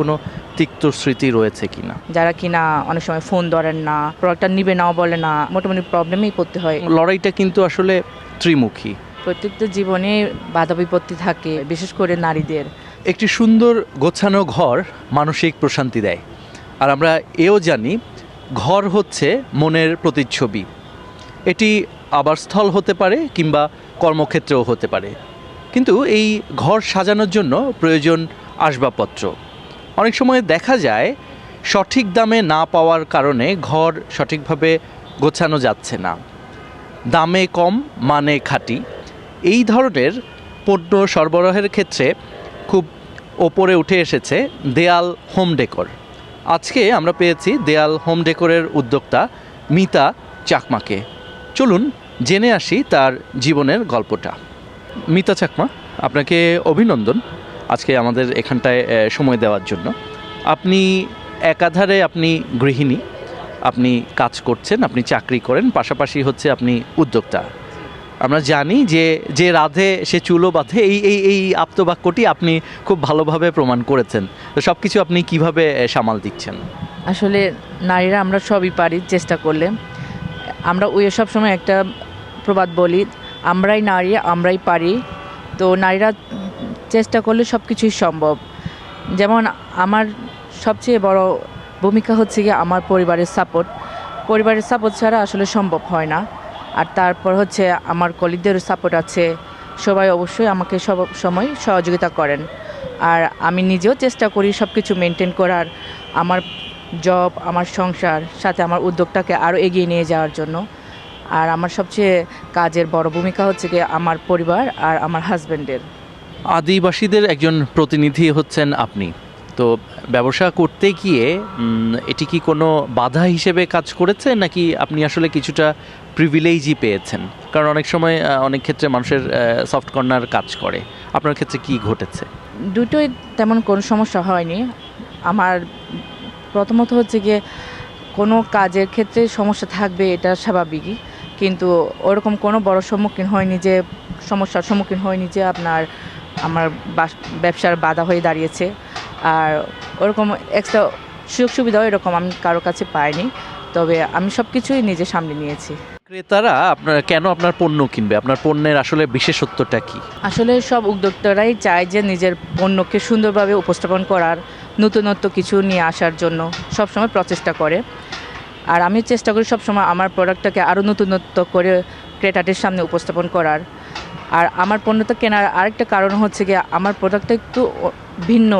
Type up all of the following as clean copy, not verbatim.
কোনো তিক্ত স্মৃতি রয়েছে কিনা? যারা কিনা অনেক সময় ফোন ধরেন না, প্রোডাক্টটা নিবে নাও বলে না, মোটামুটি প্রবলেমেই পড়তে হয়। লড়াইটা কিন্তু আসলে ত্রিমুখী। প্রত্যেকটা জীবনে বাধা বিপত্তি থাকে, বিশেষ করে নারীদের। একটি সুন্দর গোছানো ঘর মানসিক প্রশান্তি দেয়, আর আমরা এও জানি ঘর হচ্ছে মনের প্রতিচ্ছবি। এটি আবাসস্থল হতে পারে কিংবা কর্মক্ষেত্রেও হতে পারে, কিন্তু এই ঘর সাজানোর জন্য প্রয়োজন আসবাবপত্র। অনেক সময় দেখা যায় সঠিক দামে না পাওয়ার কারণে ঘর সঠিকভাবে গোছানো যাচ্ছে না। দামে কম মানে খাঁটি, এই ধরনের পণ্য সরবরাহের ক্ষেত্রে খুব ওপরে উঠে এসেছে দেয়াল হোম ডেকর। আজকে আমরা পেয়েছি দেয়াল হোম ডেকরের উদ্যোক্তা মিতা চাকমাকে। চলুন জেনে আসি তার জীবনের গল্পটা। মিতা চাকমা, আপনাকে অভিনন্দন আজকে আমাদের এখানটায় সময় দেওয়ার জন্য। আপনি একাধারে আপনি গৃহিণী, আপনি কাজ করছেন, আপনি চাকরি করেন, পাশাপাশি হচ্ছে আপনি উদ্যোক্তা। আমরা জানি যে যে রাধে সে চুলো বাঁধে, এই এই এই আপ্তবাক্যটি আপনি খুব ভালোভাবে প্রমাণ করেছেন। তো সব কিছু আপনি কিভাবে সামাল দিচ্ছেন? আসলে নারীরা আমরা সবই পারি চেষ্টা করলে। আমরা ওই সবসময় একটা প্রবাদ বলি, আমরাই নারী আমরাই পারি। তো নারীরা চেষ্টা করলে সব কিছুই সম্ভব। যেমন আমার সবচেয়ে বড় ভূমিকা হচ্ছে গিয়ে আমার পরিবারের সাপোর্ট। পরিবারের সাপোর্ট ছাড়া আসলে সম্ভব হয় না। আর তারপর হচ্ছে আমার কলিগদেরও সাপোর্ট আছে, সবাই অবশ্যই আমাকে সব সময় সহযোগিতা করেন। আর আমি নিজেও চেষ্টা করি সব কিছু মেনটেন করার, আমার জব, আমার সংসার, সাথে আমার উদ্যোগটাকে আরও এগিয়ে নিয়ে যাওয়ার জন্য। আর আমার সবচেয়ে কাজের বড় ভূমিকা হচ্ছে গিয়ে আমার পরিবার আর আমার হাজব্যান্ডের। আদিবাসীদের একজন প্রতিনিধি হচ্ছেন আপনি। তো ব্যবসা করতে গিয়ে এটি কি কোনো বাধা হিসেবে কাজ করেছে, নাকি আপনি আসলে কিছুটা প্রিভিলেজই পেয়েছেন? কারণ অনেক সময় অনেক ক্ষেত্রে মানুষের সফট কর্নার কাজ করে। আপনার ক্ষেত্রে কি ঘটেছে? দুটোই তেমন কোনো সমস্যা হয়নি। আমার প্রথমত হচ্ছে গিয়ে কোনো কাজের ক্ষেত্রে সমস্যা থাকবে, এটা স্বাভাবিকই, কিন্তু ওরকম কোনো বড় সমস্যার সম্মুখীন হয়নি যে আমার ব্যবসার বাধা হয়ে দাঁড়িয়েছে। আর ওরকম এক্সট্রা সুযোগ সুবিধাও এরকম আমি কারো কাছে পাইনি। তবে আমি সব কিছুই নিজে সামলে নিয়েছি। ক্রেতারা কেন আপনার পণ্য কিনবে? আপনার পণ্যের আসলে বিশেষত্বটা কি? আসলে সব উদ্যোক্তারাই চায় যে নিজের পণ্যকে সুন্দরভাবে উপস্থাপন করার, নতুনত্ব কিছু নিয়ে আসার জন্য সবসময় প্রচেষ্টা করে। আর আমি চেষ্টা করি সবসময় আমার প্রোডাক্টটাকে আরও নতুনত্ব করে ক্রেতাদের সামনে উপস্থাপন করার। আর আমার পণ্যটা কেনার আরেকটা কারণ হচ্ছে গিয়ে আমার প্রোডাক্টটা একটু ভিন্ন।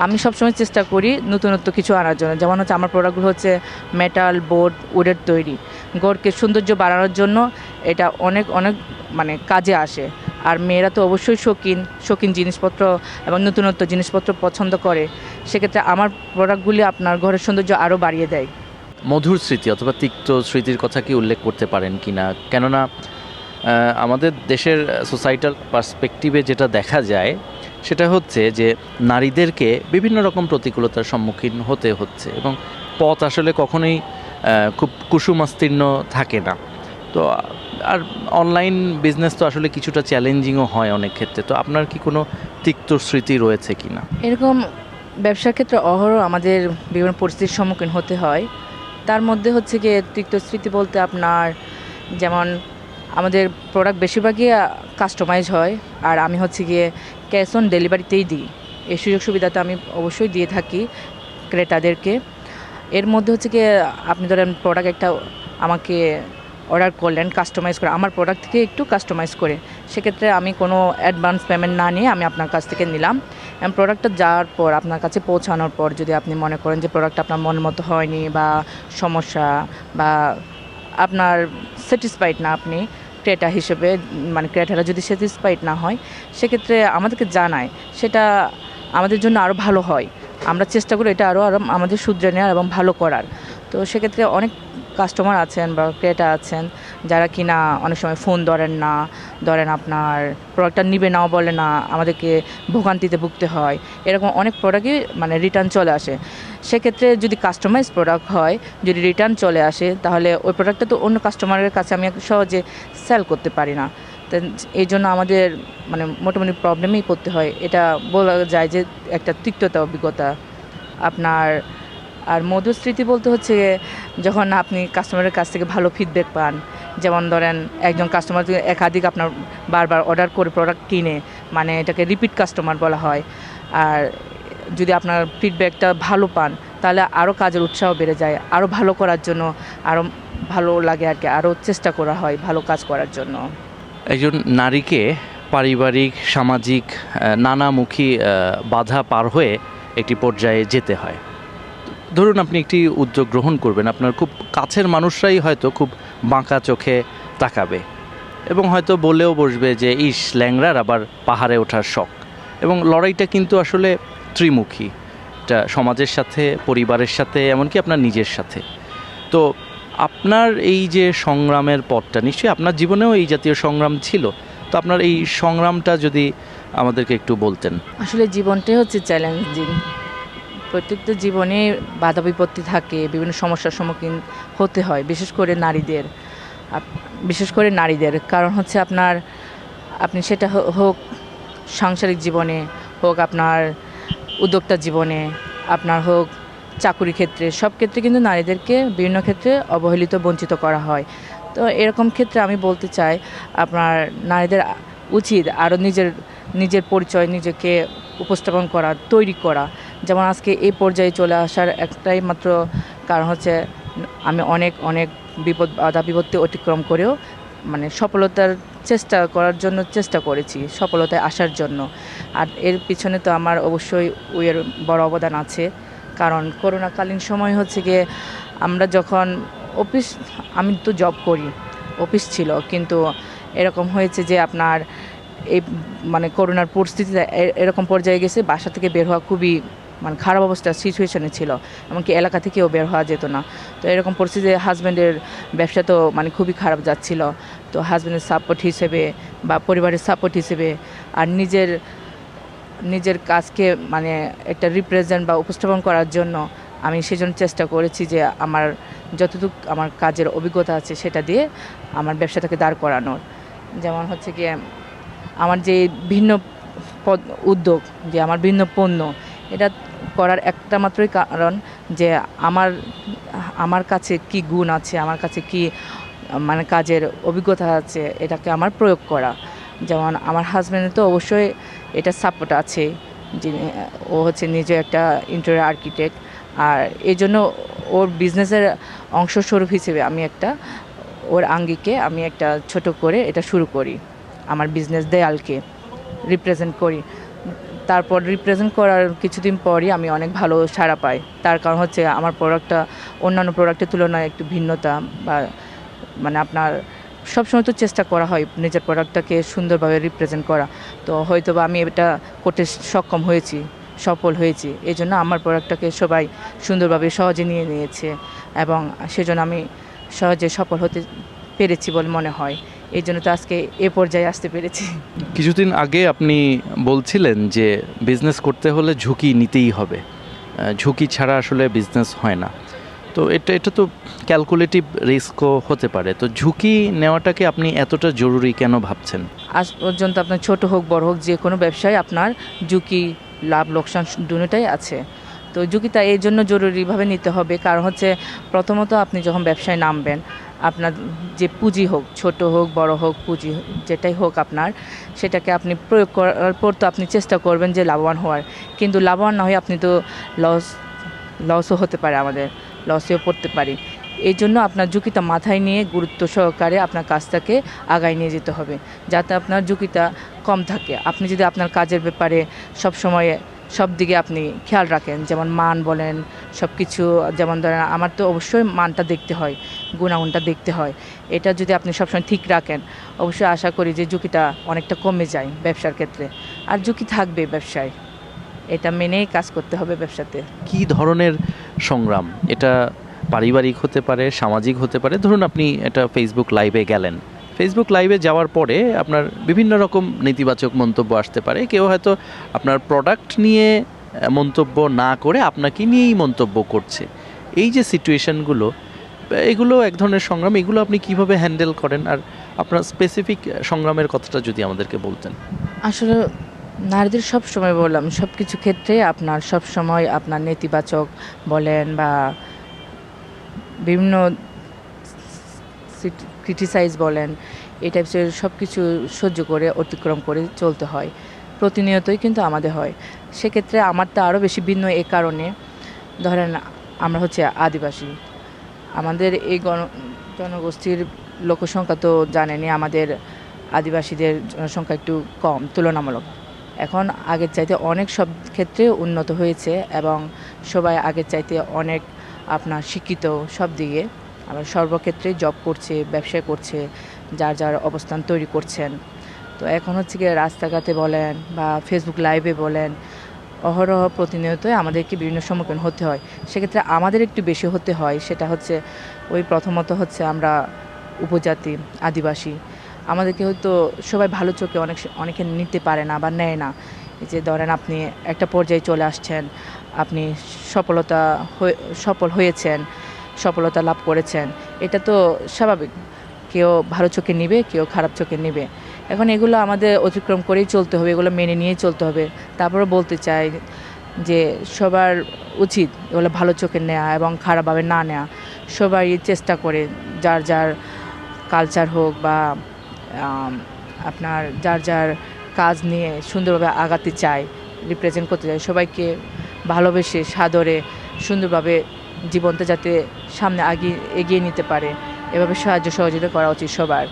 আমি সবসময় চেষ্টা করি নতুনত্ব কিছু আনার জন্য। যেমন হচ্ছে আমার প্রোডাক্টগুলো হচ্ছে মেটাল, বোর্ড, উডের তৈরি। ঘরকে সৌন্দর্য বাড়ানোর জন্য এটা অনেক অনেক কাজে আসে। আর মেয়েরা তো অবশ্যই শৌখিন জিনিসপত্র এবং নতুনত্ব জিনিসপত্র পছন্দ করে। সেক্ষেত্রে আমার প্রোডাক্টগুলি আপনার ঘরের সৌন্দর্য আরও বাড়িয়ে দেয়। মধুর স্মৃতি অথবা তিক্ত স্মৃতির কথা কি উল্লেখ করতে পারেন কি না? কেননা আমাদের দেশের সোসাইটাল পার্সপেক্টিভে যেটা দেখা যায় সেটা হচ্ছে যে নারীদেরকে বিভিন্ন রকম প্রতিকূলতার সম্মুখীন হতে হচ্ছে, এবং পথ আসলে কখনোই খুব কুসুমাস্তীর্ণ থাকে না। তো আর অনলাইন বিজনেস তো আসলে কিছুটা চ্যালেঞ্জিংও হয় অনেক ক্ষেত্রে। তো আপনার কি কোনো তিক্ত স্মৃতি রয়েছে কি না? এরকম ব্যবসার ক্ষেত্রে অহরহ আমাদের বিভিন্ন পরিস্থিতির সম্মুখীন হতে হয়। তার মধ্যে হচ্ছে গিয়ে তিক্ত স্মৃতি বলতে আপনার, যেমন আমাদের প্রোডাক্ট বেশিরভাগই কাস্টমাইজ হয়, আর আমি হচ্ছে গিয়ে ক্যাশ অন ডেলিভারিতেই দিই। এই সুযোগ সুবিধাটা আমি অবশ্যই দিয়ে থাকি ক্রেতাদেরকে। এর মধ্যে হচ্ছে গিয়ে আপনি ধরেন প্রোডাক্ট একটা আমাকে অর্ডার করলেন কাস্টমাইজ করে, আমার প্রোডাক্ট থেকে একটু কাস্টমাইজ করে, সেক্ষেত্রে আমি কোনো অ্যাডভান্স পেমেন্ট না নিয়ে আমি আপনার কাছ থেকে নিলাম। এবং প্রোডাক্টটা যাওয়ার পর আপনার কাছে পৌঁছানোর পর যদি আপনি মনে করেন যে প্রোডাক্টটা আপনার মন মতো হয়নি, বা সমস্যা, বা আপনার স্যাটিসফাইড না, আপনি ক্রেতা হিসেবে ক্রেতারা যদি স্যাটিসফাইড না হয়, সেক্ষেত্রে আমাদেরকে জানায়, সেটা আমাদের জন্য আরও ভালো হয়। আমরা চেষ্টা করি এটা আরও আমাদের শুধরে নেওয়ার এবং ভালো করার। তো সেক্ষেত্রে অনেক কাস্টমার আছেন বা ক্রেতা আছেন যারা কিনা অনেক সময় ফোন ধরেন আপনার প্রোডাক্টটা নিবে নাও বলে না, আমাদেরকে ভোগান্তিতে ভুগতে হয়। এরকম অনেক প্রোডাক্টই রিটার্ন চলে আসে। সেক্ষেত্রে যদি কাস্টমাইজ প্রোডাক্ট হয়, যদি রিটার্ন চলে আসে, তাহলে ওই প্রোডাক্টটা তো অন্য কাস্টমারের কাছে আমি সহজে সেল করতে পারি না। তো এই জন্য আমাদের মানে মোটামুটি প্রবলেমেই পড়তে হয়। এটা বলা যায় যে একটা তিক্ততা অভিজ্ঞতা আপনার। আর মধুর স্মৃতি বলতে হচ্ছে যখন আপনি কাস্টমারের কাছ থেকে ভালো ফিডব্যাক পান, যেমন ধরেন একজন কাস্টমার যদি একাধিক আপনার বারবার অর্ডার করে প্রোডাক্ট কিনে, মানে এটাকে রিপিট কাস্টমার বলা হয়। আর যদি আপনার ফিডব্যাকটা ভালো পান তাহলে আরও কাজের উৎসাহ বেড়ে যায়, আরও ভালো করার জন্য আরও ভালো লাগে আর কি, আরও চেষ্টা করা হয় ভালো কাজ করার জন্য। একজন নারীকে পারিবারিক সামাজিক নানামুখী বাধা পার হয়ে একটি পর্যায়ে যেতে হয়। ধরুন আপনি একটি উদ্যোগ গ্রহণ করবেন, আপনার খুব কাছের মানুষরাই হয়তো খুব বাঁকা চোখে তাকাবে এবং হয়তো বলেও বসবে যে ইস, ল্যাংড়ার আবার পাহাড়ে ওঠার শখ। এবং লড়াইটা কিন্তু আসলে ত্রিমুখী, এটা সমাজের সাথে, পরিবারের সাথে, এমনকি আপনার নিজের সাথে। তো আপনার এই যে সংগ্রামের পথটা, নিশ্চয়ই আপনার জীবনেও এই জাতীয় সংগ্রাম ছিল, তো আপনার এই সংগ্রামটা যদি আমাদেরকে একটু বলতেন। আসলে জীবনটাই হচ্ছে চ্যালেঞ্জিং। প্রত্যেকটা জীবনে বাধা বিপত্তি থাকে, বিভিন্ন সমস্যার সম্মুখীন হতে হয়, বিশেষ করে নারীদের। কারণ হচ্ছে আপনি সেটা হোক সাংসারিক জীবনে, হোক আপনার উদ্যোক্তা জীবনে, আপনার হোক চাকুরি ক্ষেত্রে, সব ক্ষেত্রে কিন্তু নারীদেরকে বিভিন্ন ক্ষেত্রে অবহেলিত, বঞ্চিত করা হয়। তো এরকম ক্ষেত্রে আমি বলতে চাই আপনার নারীদের উচিত আরও নিজের পরিচয় নিজেকে উপস্থাপন করা, তৈরি করা। যেমন আজকে এই পর্যায়ে চলে আসার একটাই মাত্র কারণ হচ্ছে আমি অনেক বাধা বিপত্তি অতিক্রম করেও মানে সফলতার চেষ্টা করেছি, সফলতায় আসার জন্য। আর এর পিছনে তো আমার অবশ্যই এর বড় অবদান আছে। কারণ করোনাকালীন সময় হচ্ছে গিয়ে আমরা যখন আমি তো জব করি, অফিস ছিল, কিন্তু এরকম হয়েছে যে আপনার এই মানে করোনার পরিস্থিতিতে এরকম পর্যায়ে গেছে, বাসা থেকে বের হওয়া খুবই মানে খারাপ অবস্থার সিচুয়েশনে ছিল, এমনকি এলাকা থেকেও বের হওয়া যেত না। তো এরকম পরিস্থিতিতে হাজব্যান্ডের ব্যবসা তো মানে খুবই খারাপ যাচ্ছিল। তো হাজব্যান্ডের সাপোর্ট হিসেবে বা পরিবারের সাপোর্ট হিসেবে আর নিজের কাজকে মানে একটা রিপ্রেজেন্ট বা উপস্থাপন করার জন্য আমি সেজন্য চেষ্টা করেছি যে আমার যতটুকু আমার কাজের অভিজ্ঞতা আছে সেটা দিয়ে আমার ব্যবসাটাকে দাঁড় করানোর। যেমন হচ্ছে গিয়ে আমার যে ভিন্ন উদ্যোগ, যে আমার ভিন্ন পণ্য, এটা করার একটা মাত্রই কারণ যে আমার কাছে কি গুণ আছে, আমার কাছে কি মানে কাজের অভিজ্ঞতা আছে, এটাকে আমার প্রয়োগ করা। যেমন আমার হাজব্যান্ডের তো অবশ্যই এটা সাপোর্ট আছে, যে ও হচ্ছে নিজে একটা ইন্টেরিয়র আর্কিটেক্ট। আর এই জন্য ওর বিজনেসের অংশস্বরূপ হিসেবে ওর আঙ্গিকে আমি একটা ছোট করে এটা শুরু করি, আমার বিজনেস দেয়ালকে রিপ্রেজেন্ট করি। তারপর রিপ্রেজেন্ট করার কিছুদিন পরই আমি অনেক ভালো সাড়া পাই। তার কারণ হচ্ছে আমার প্রোডাক্টটা অন্যান্য প্রোডাক্টের তুলনায় একটু ভিন্নতা, বা মানে আপনার সবসময় তো চেষ্টা করা হয় নিজের প্রোডাক্টটাকে সুন্দরভাবে রিপ্রেজেন্ট করা। তো হয়তো বা আমি এটা করতে সক্ষম হয়েছি, সফল হয়েছি। এই জন্য আমার প্রোডাক্টটাকে সবাই সুন্দরভাবে সহজে নিয়ে নিয়েছে এবং সেজন্য আমি সহজে সফল হতে পেরেছি বলে মনে হয়। এই জন্য তো আজকে এ পর্যায়ে আসতে পেরেছি। কিছুদিন আগে আপনি বলছিলেন যে বিজনেস করতে হলে ঝুঁকি নিতেই হবে, ঝুঁকি ছাড়া আসলে বিজনেস হয় না। তো এটা তো ক্যালকুলেটিভ রিস্কও হতে পারে। তো ঝুঁকি নেওয়াটাকে আপনি এতটা জরুরি কেন ভাবছেন? আজ পর্যন্ত আপনার ছোট হোক বড় হোক যে কোনো ব্যবসায় আপনার ঝুঁকি, লাভ, লোকসান দুটোটাই আছে। তো ঝুঁকিটা এই জন্য জরুরিভাবে নিতে হবে, কারণ হচ্ছে প্রথমত আপনি যখন ব্যবসায় নামবেন, আপনার যে পুঁজি হোক, ছোট হোক বড় হোক, পুঁজি যেটাই হোক আপনার, সেটাকে প্রয়োগ করার পর তো আপনি চেষ্টা করবেন যে লাভবান হওয়ার। কিন্তু লাভবান না হয়ে আপনি তো লসও হতে পারে, আমাদের লসেও পড়তে পারি। এই জন্য আপনার ঝুঁকিটা মাথায় নিয়ে গুরুত্ব সহকারে আপনার কাজটাকে আগায় নিয়ে যেতে হবে, যাতে আপনার ঝুঁকিটা কম থাকে। আপনি যদি আপনার কাজের ব্যাপারে সব দিকে আপনি খেয়াল রাখেন, যেমন মান বলেন, সব কিছু, যেমন ধরেন আমার তো অবশ্যই মানটা দেখতে হয়, গুণাগুণটা দেখতে হয়। এটা যদি আপনি সবসময় ঠিক রাখেন, অবশ্যই আশা করি যে ঝুঁকিটা অনেকটা কমে যায় ব্যবসার ক্ষেত্রে। আর ঝুঁকি থাকবে ব্যবসায়, এটা মেনেই কাজ করতে হবে ব্যবসাতে। কি ধরনের সংগ্রাম? এটা পারিবারিক হতে পারে, সামাজিক হতে পারে। ধরুন আপনি এটা ফেসবুক লাইভে গেলেন, ফেসবুক লাইভে যাওয়ার পরে আপনার বিভিন্ন রকম নেতিবাচক মন্তব্য আসতে পারে। কেউ হয়তো আপনার প্রোডাক্ট নিয়ে মন্তব্য না করে আপনাকে নিয়েই মন্তব্য করছে। এই যে সিচুয়েশনগুলো, এগুলো এক ধরনের সংগ্রাম। এগুলো আপনি কিভাবে হ্যান্ডেল করেন? আর আপনার স্পেসিফিক সংগ্রামের কথাটা যদি আমাদেরকে বলতেন। আসলে নারীদের সব সময় বললাম সব কিছু ক্ষেত্রে আপনার সব সময় আপনার নেতিবাচক বলেন বা বিভিন্ন ক্রিটিসাইজ বলেন এই টাইপসের সব কিছু সহ্য করে অতিক্রম করে চলতে হয়, প্রতিনিয়তই কিন্তু আমাদের হয়। সেক্ষেত্রে আমারটা আরও বেশি ভিন্ন এই কারণে, ধরেন আমরা হচ্ছে আদিবাসী, আমাদের এই জনগোষ্ঠীর লোকসংখ্যা তো জানেনই, আমাদের আদিবাসীদের জনসংখ্যা একটু কম তুলনামূলক। এখন আগের চাইতে অনেক সব ক্ষেত্রে উন্নত হয়েছে এবং সবাই আগের চাইতে অনেক আপনার শিক্ষিত সব দিকে, আবার সর্বক্ষেত্রে জব করছে, ব্যবসা করছে, যার যার অবস্থান তৈরি করছেন। তো এখন হচ্ছে গিয়ে রাস্তাঘাটে বলেন বা ফেসবুক লাইভে বলেন অহরহ প্রতিনিয়তই আমাদেরকে বিভিন্ন সম্মুখীন হতে হয়। সেক্ষেত্রে আমাদের একটু বেশি হতে হয়, সেটা হচ্ছে ওই প্রথমত হচ্ছে আমরা উপজাতি আদিবাসী, আমাদেরকে হয়তো সবাই ভালো চোখে অনেকে নিতে পারে না বা নেয় না। এই যে ধরেন আপনি একটা পর্যায়ে চলে আসছেন, আপনি সফল হয়েছেন, সফলতা লাভ করেছেন, এটা তো স্বাভাবিক, কেউ ভালো চোখে নিবে, কেউ খারাপ চোখে নিবে। এখন এগুলো আমাদের অতিক্রম করেই চলতে হবে, এগুলো মেনে নিয়েই চলতে হবে। তারপরে বলতে চাই যে সবার উচিত এগুলো ভালো চোখে নেওয়া এবং খারাপভাবে না নেওয়া। সবাই চেষ্টা করে যার যার কালচার হোক বা আপনার যার যার কাজ নিয়ে সুন্দরভাবে আগাতে চায়, রিপ্রেজেন্ট করতে চায়, সবাইকে ভালোবেসে সাদরে সুন্দরভাবে জীবনটা যাতে সামনে এগিয়ে নিতে পারে, এভাবে সাহায্য সহযোগিতা করা উচিত সবার।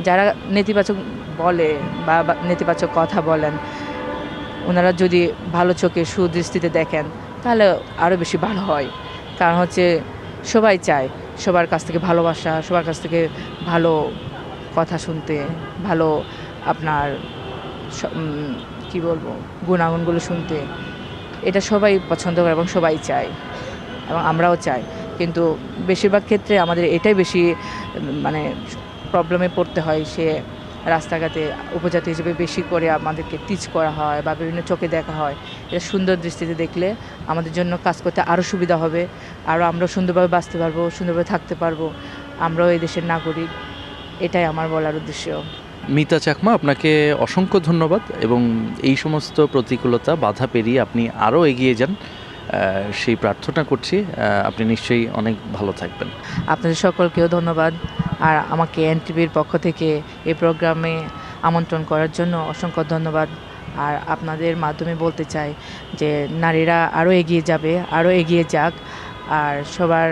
যারা নেতিবাচক বলে বা নেতিবাচক কথা বলেন, ওনারা যদি ভালো চোখে সুদৃষ্টিতে দেখেন তাহলে আরও বেশি ভালো হয়। কারণ হচ্ছে সবাই চায় সবার কাছ থেকে ভালোবাসা, সবার কাছ থেকে ভালো কথা শুনতে, ভালো আপনার কি বলবো গুণাগুণগুলো শুনতে, এটা সবাই পছন্দ করে এবং সবাই চায় এবং আমরাও চাই। কিন্তু বেশিরভাগ ক্ষেত্রে আমাদের এটাই বেশি মানে প্রবলেমে পড়তে হয়, সে রাস্তাঘাটে উপজাতি হিসেবে বেশি করে আমাদেরকে টিচ করা হয় বা বিভিন্ন চোখে দেখা হয়। এটা সুন্দর দৃষ্টিতে দেখলে আমাদের জন্য কাজ করতে আরও সুবিধা হবে, আরও আমরা সুন্দরভাবে বাঁচতে পারবো, সুন্দরভাবে থাকতে পারবো, আমরাও এই দেশের নাগরিক। এটাই আমার বলার উদ্দেশ্য। মিতা চাকমা, আপনাকে অসংখ্য ধন্যবাদ এবং এই সমস্ত প্রতিকূলতা বাধা পেরিয়ে আপনি আরও এগিয়ে যান সেই প্রার্থনা করছি। আপনি নিশ্চয়ই অনেক ভালো থাকবেন। আপনাদের সকলকেও ধন্যবাদ, আর আমাকে এনটিভির পক্ষ থেকে এই প্রোগ্রামে আমন্ত্রণ করার জন্য অসংখ্য ধন্যবাদ। আর আপনাদের মাধ্যমে বলতে চাই যে নারীরা আরও এগিয়ে যাবে, আরও এগিয়ে যাক, আর সবার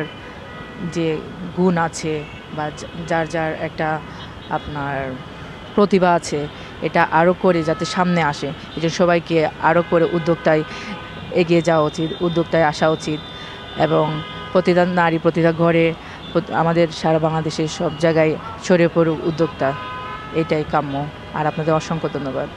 যে গুণ আছে বা যার যার একটা আপনার প্রতিভা আছে, এটা আরও করে যাতে সামনে আসে, এই জন্য সবাইকে আরও করে উদ্যোক্তায় এগিয়ে যাওয়া উচিত, উদ্যোক্তায় আসা উচিত এবং প্রতিটা নারী প্রতিটা ঘরে আমাদের সারা বাংলাদেশের সব জায়গায় ছড়িয়ে পড়ুক উদ্যোক্তা, এটাই কাম্য। আর আপনাদের অসংখ্য ধন্যবাদ।